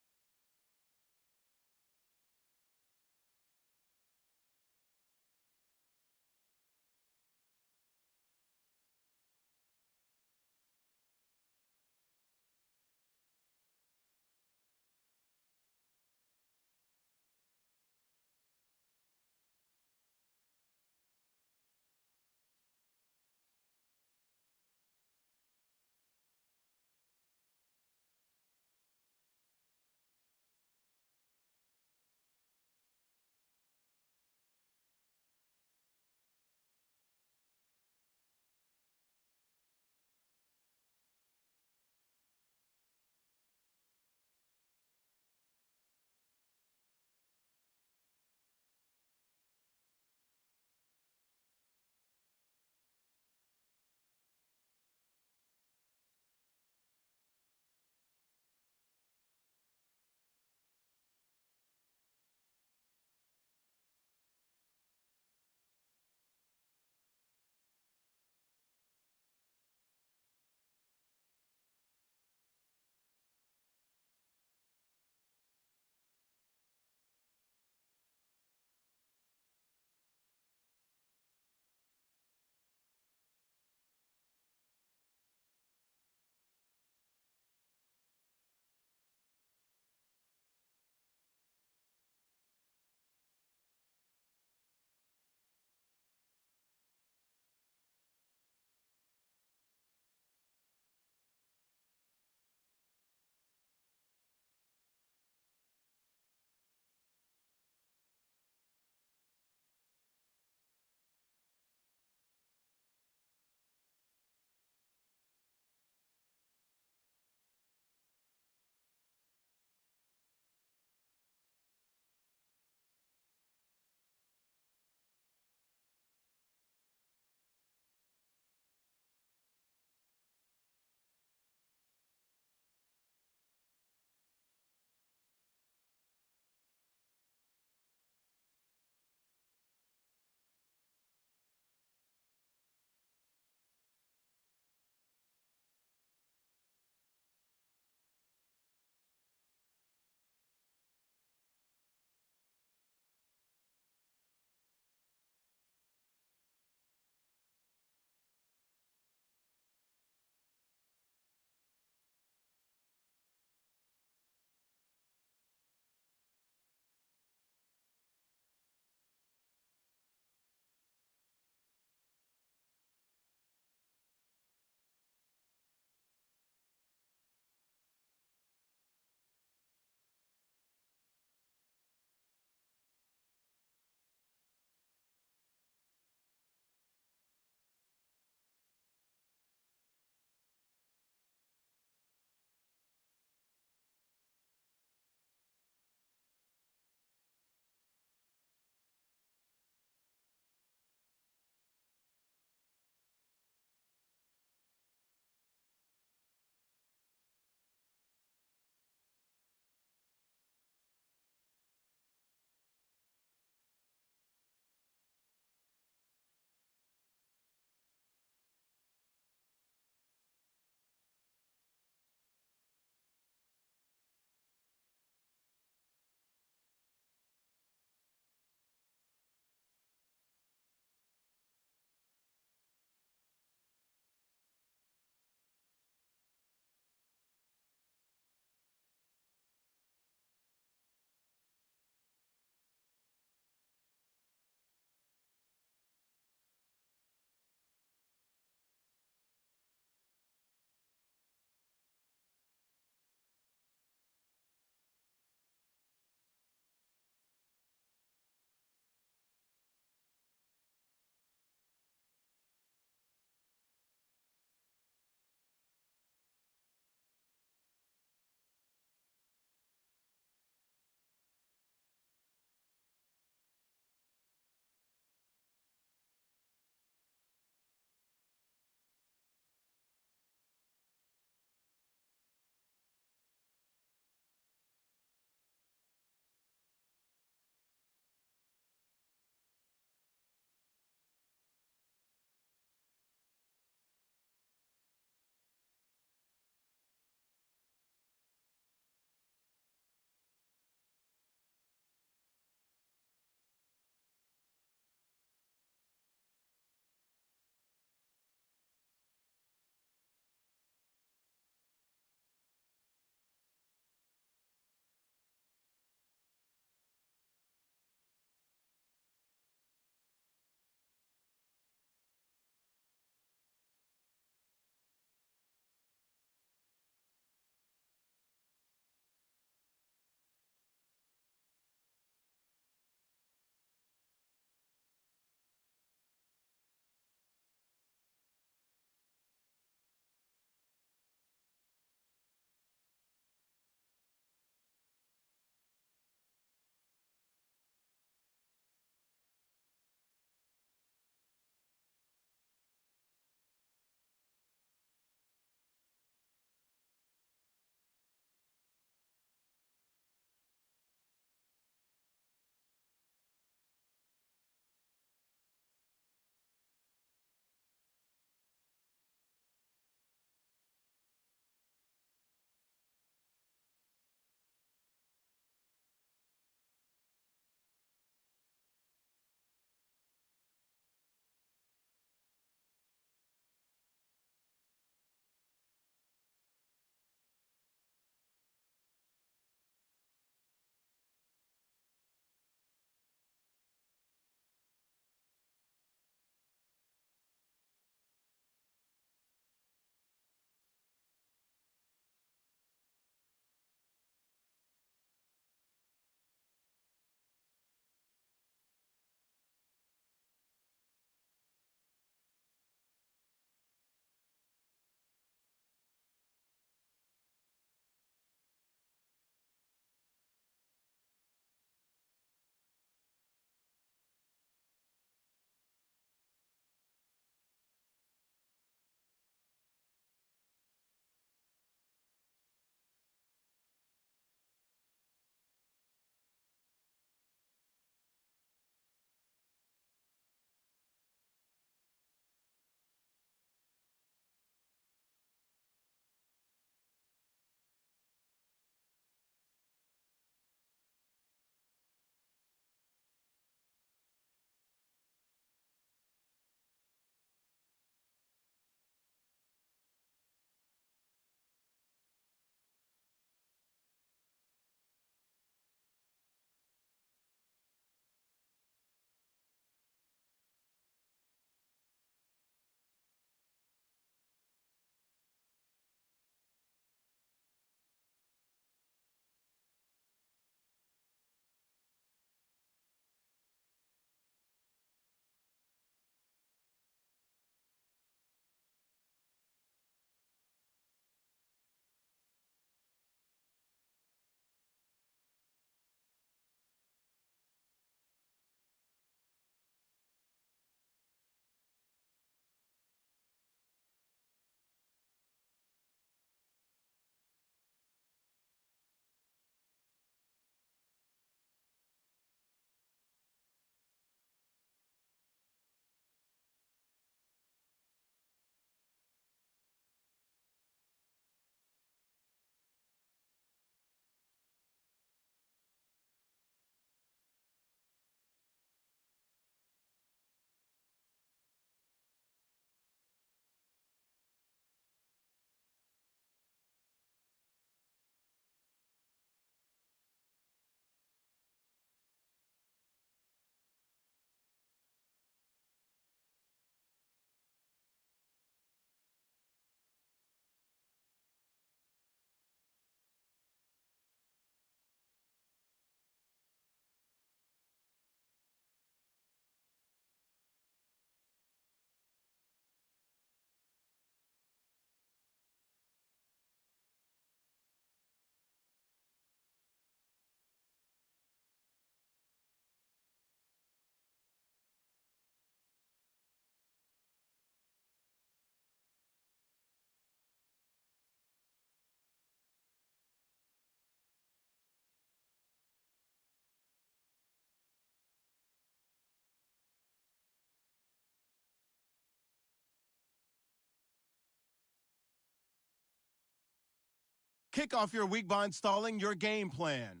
Kick off your week by installing your game plan.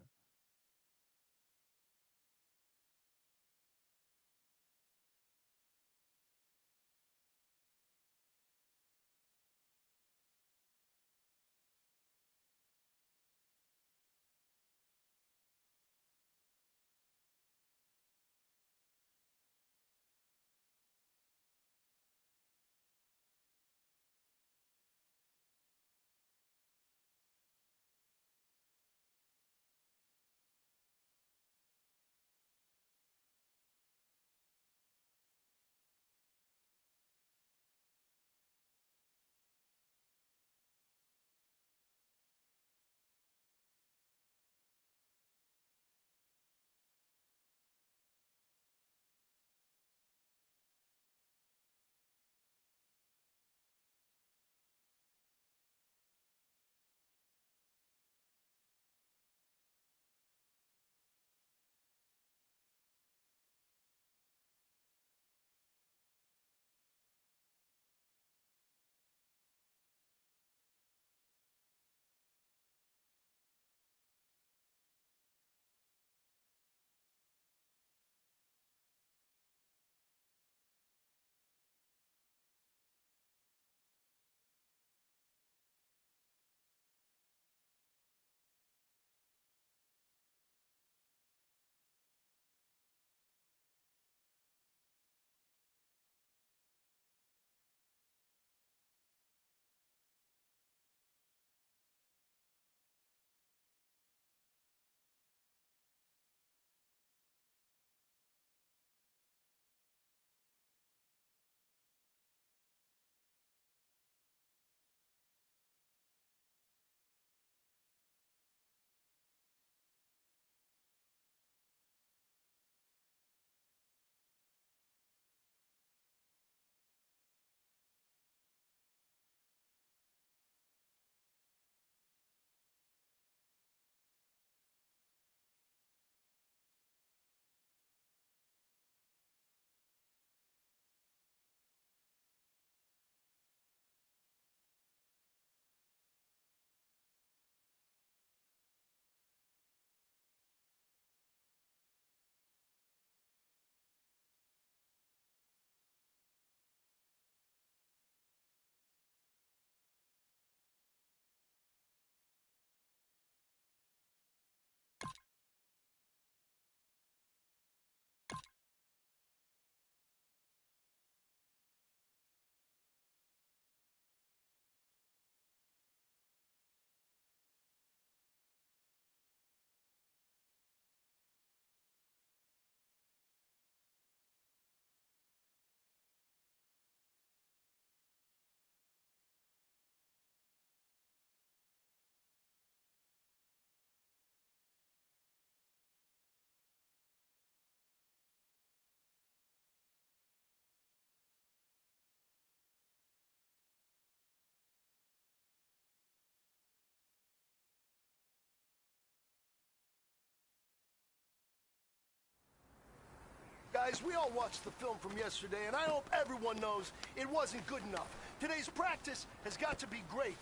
Guys, we all watched the film from yesterday, and I hope everyone knows it wasn't good enough. Today's practice has got to be great.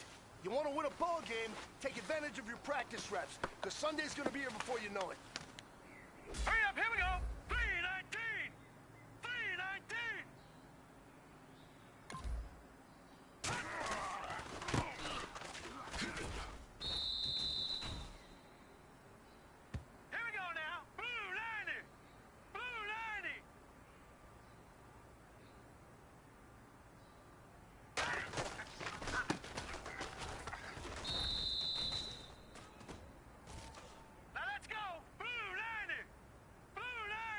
You want to win a ball game, take advantage of your practice reps, because Sunday's going to be here before you know it. Hurry up, here we go! 319! 319! Here we go now! Blue 90! Blue 90! Now let's go! Blue 90! Blue 90!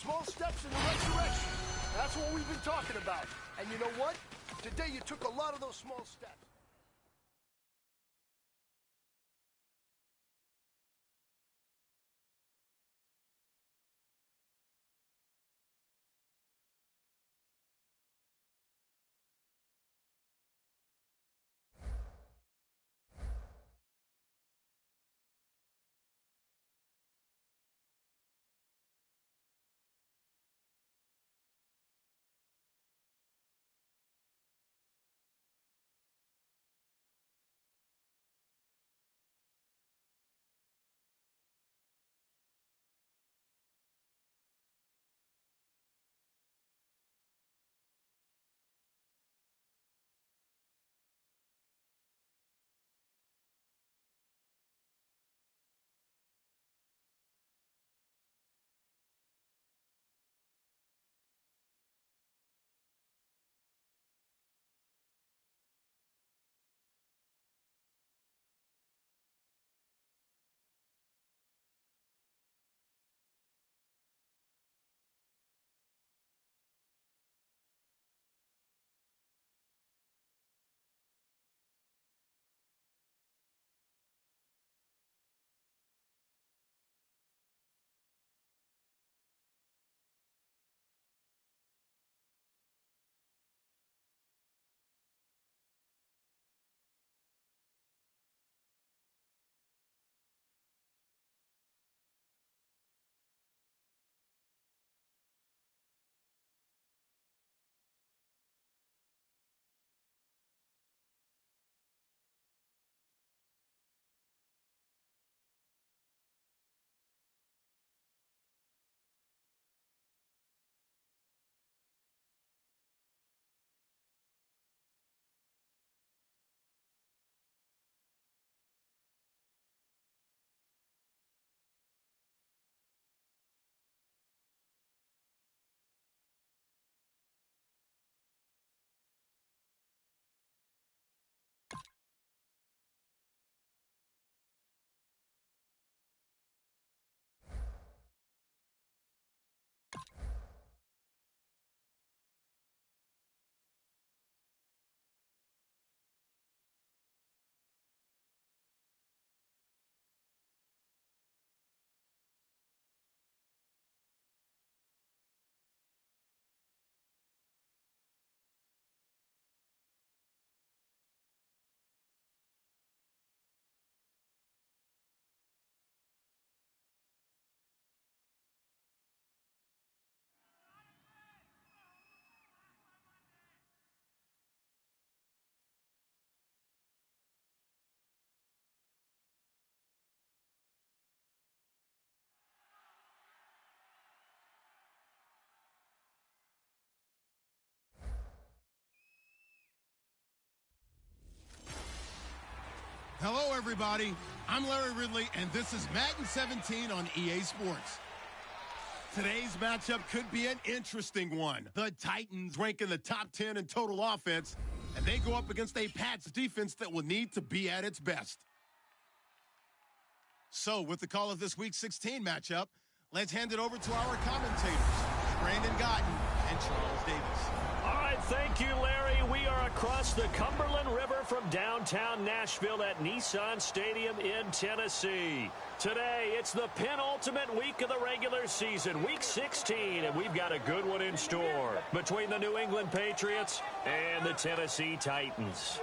Small steps in the right direction. That's what we've been talking about. And you know what? Today you took a lot of those small steps. Hello, everybody. I'm Larry Ridley, and this is Madden 17 on EA Sports. Today's matchup could be an interesting one. The Titans rank in the top 10 in total offense, and they go up against a Pats defense that will need to be at its best. So, with the call of this Week 16 matchup, let's hand it over to our commentators, Brandon Gotten and Charles Davis. All right, thank you, Larry. We are across the Cumberland River from downtown Nashville at Nissan Stadium in Tennessee. Today, it's the penultimate week of the regular season, Week 16, and we've got a good one in store between the New England Patriots and the Tennessee Titans.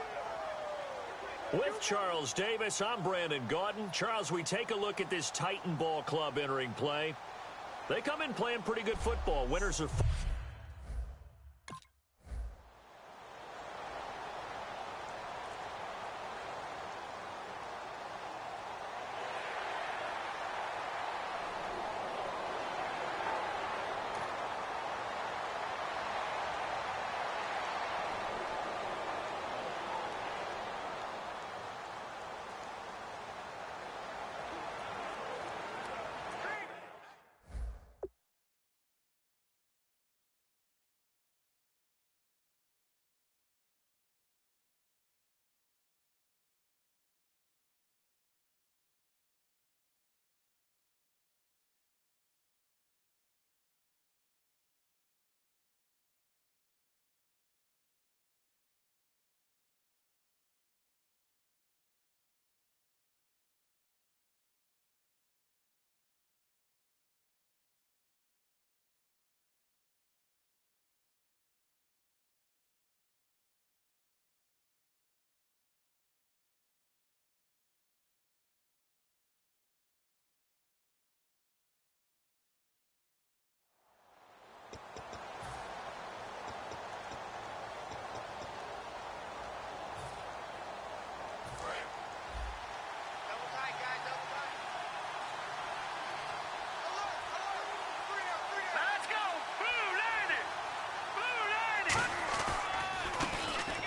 With Charles Davis, I'm Brandon Gaudin. Charles, we take a look at this Titan ball club entering play. They come in playing pretty good football. Winners of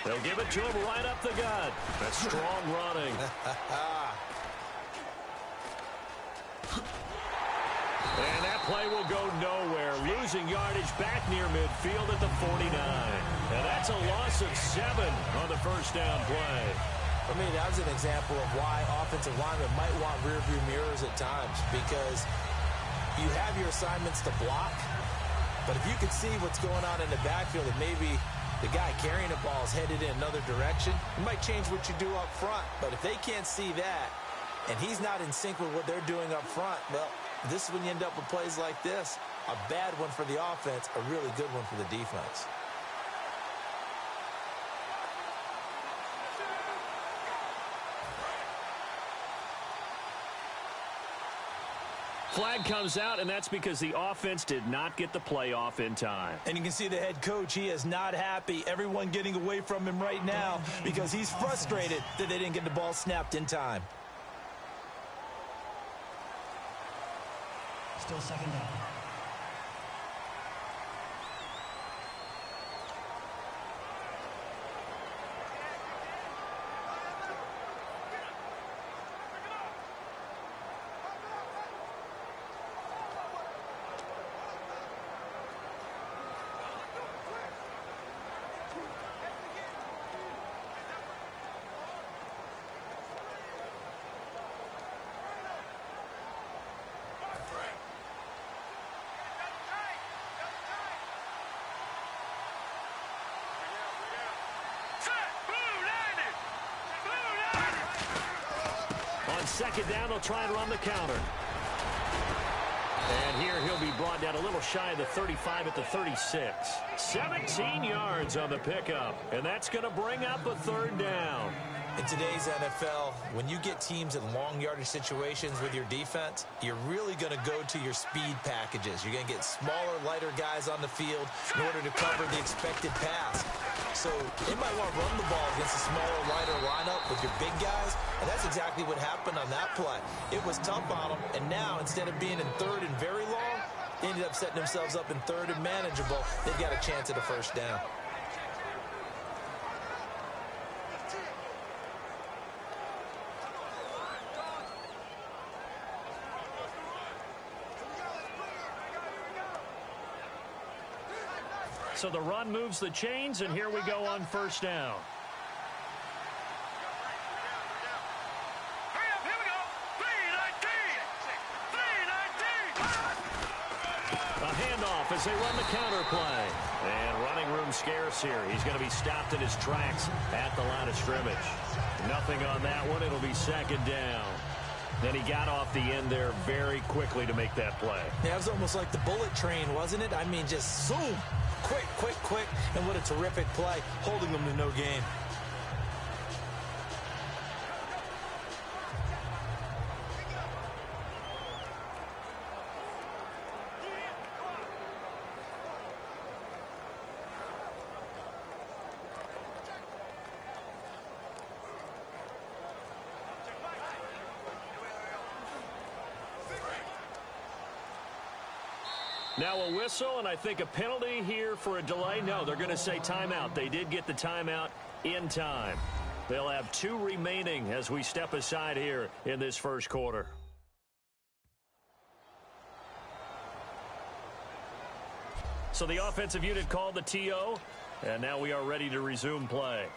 They'll give it to him right up the gut. That's strong running. And that play will go nowhere. Losing yardage back near midfield at the 49. And that's a loss of 7 on the first down play. For me, that was an example of why offensive linemen might want rearview mirrors at times, because you have your assignments to block, but if you could see what's going on in the backfield and maybe the guy carrying the ball is headed in another direction, it might change what you do up front. But if they can't see that and he's not in sync with what they're doing up front, well, this is when you end up with plays like this. A bad one for the offense, a really good one for the defense. Flag comes out, and that's because the offense did not get the play off in time. And you can see the head coach, he is not happy. Everyone getting away from him right now because he's frustrated that they didn't get the ball snapped in time. Still second down. On second down, they'll try and run the counter. And here he'll be brought down a little shy of the 35 at the 36. 17 yards on the pickup, and that's going to bring up a third down. In today's NFL, when you get teams in long yardage situations with your defense, you're really going to go to your speed packages. You're going to get smaller, lighter guys on the field in order to cover the expected pass. So they might want to run the ball against a smaller, lighter lineup with your big guys, and that's exactly what happened on that play. It was tough on them, and now instead of being in third and very long, they ended up setting themselves up in third and manageable. They've got a chance at a first down. So the run moves the chains, and here we go on first down. Hurry up, here we go. 3-19. 3-19. A handoff as they run the counter play. And running room scarce here. He's going to be stopped in his tracks at the line of scrimmage. Nothing on that one. It'll be second down. Then he got off the end there very quickly to make that play. Yeah, it was almost like the bullet train, wasn't it? I mean, just zoom. Quick, quick, quick. And what a terrific play, holding them to no gain. Now a whistle, and I think a penalty here for a delay. No, they're going to say timeout. They did get the timeout in time. They'll have 2 remaining as we step aside here in this first quarter. So the offensive unit called the TO, and now we are ready to resume play.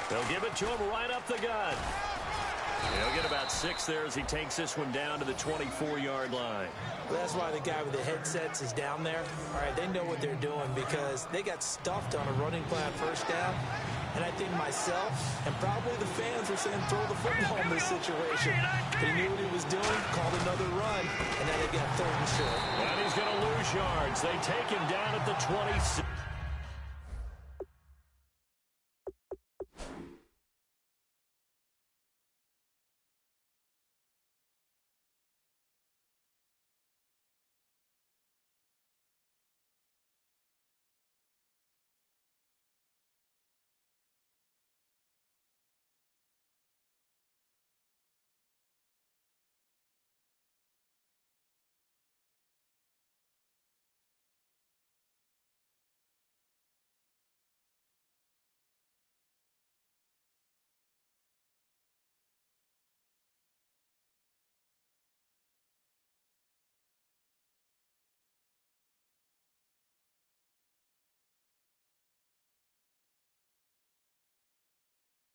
They'll give it to him right up the gut. He'll get about 6 there as he takes this one down to the 24-yard line. Well, that's why the guy with the headsets is down there. All right, they know what they're doing because they got stuffed on a running play on first down. And I think myself and probably the fans were saying throw the football in this situation. But he knew what he was doing, called another run, and then they got third and short. And he's going to lose yards. They take him down at the 26.